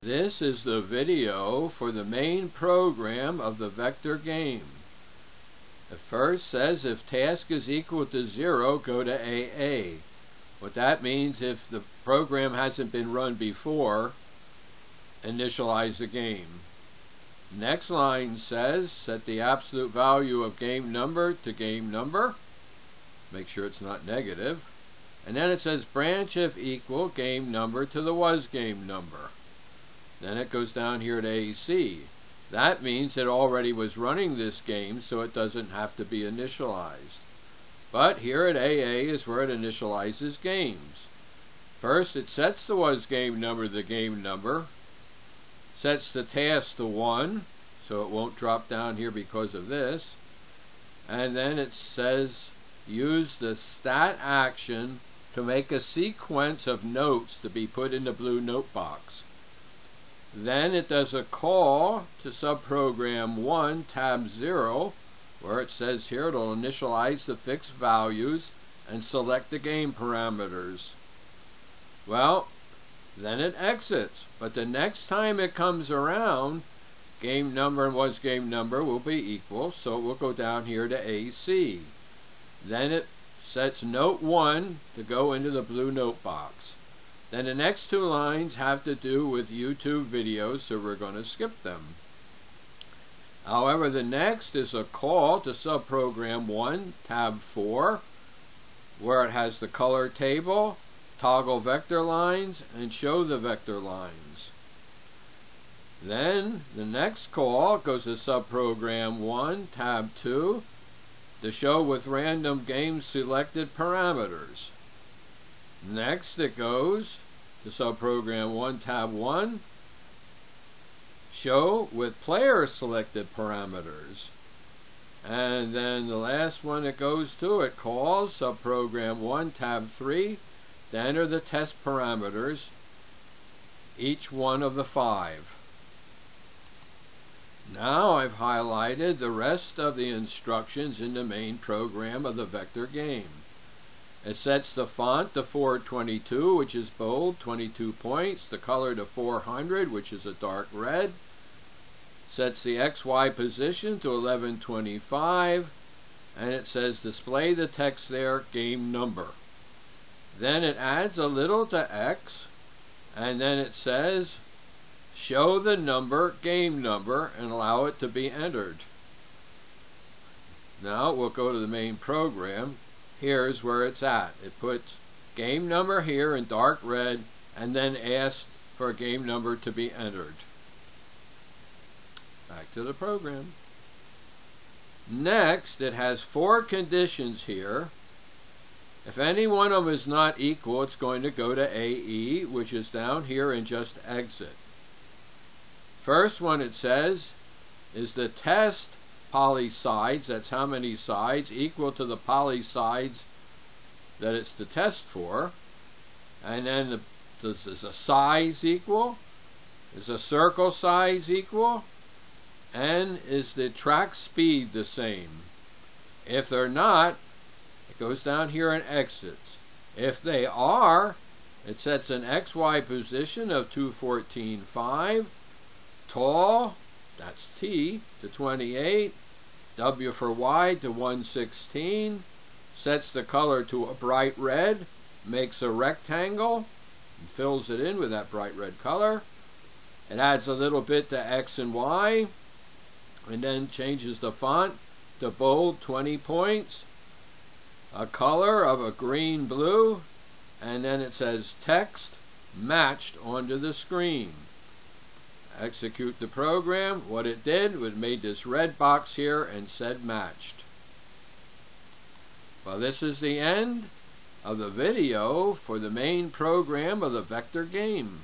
This is the video for the main program of the vector game. It first says if task is equal to 0, go to AA. What that means, if the program hasn't been run before, initialize the game. Next line says set the absolute value of game number to game number. Make sure it's not negative. And then it says branch if equal game number to the was game number. Then it goes down here to AC. That means it already was running this game, so it doesn't have to be initialized. But here at AA is where it initializes games. First, it sets the was game number to the game number, sets the task to 1, so it won't drop down here because of this, and then it says use the stat action to make a sequence of notes to be put in the blue note box. Then it does a call to subprogram 1 tab 0, where it says here it'll initialize the fixed values and select the game parameters. Well, then it exits, but the next time it comes around, game number and was game number will be equal, so it will go down here to AC. Then it sets note 1 to go into the blue note box. Then the next two lines have to do with YouTube videos, so we're going to skip them. However, the next is a call to subprogram 1 tab 4, where it has the color table, toggle vector lines, and show the vector lines. Then the next call goes to subprogram 1 tab 2 to show with random game selected parameters. Next it goes to subprogram 1 tab 1, show with player selected parameters. And then the last one it goes to, it calls subprogram 1 tab 3 to enter the test parameters, each one of the 5. Now I've highlighted the rest of the instructions in the main program of the vector game. It sets the font to 422, which is bold, 22 points, the color to 400, which is a dark red, sets the XY position to 1125, and it says display the text there, game number. Then it adds a little to X, and then it says show the number, game number, and allow it to be entered. Now we'll go to the main program. Here's where it's at. It puts game number here in dark red and then asked for a game number to be entered. Back to the program. Next, it has 4 conditions here. If any one of them is not equal, it's going to go to AE, which is down here, and just exit. First one it says is the test poly sides, that's how many sides, equal to the poly sides that it's to test for. And then is a size equal? Is a circle size equal? And is the track speed the same? If they're not, it goes down here and exits. If they are, it sets an XY position of 214.5, tall, that's T, to 28, W for Y to 116, sets the color to a bright red, makes a rectangle, and fills it in with that bright red color. It adds a little bit to X and Y, and then changes the font to bold, 20 points, a color of a green blue, and then it says text matched onto the screen. Execute the program. What it did was made this red box here and said matched. Well, this is the end of the video for the main program of the vector game.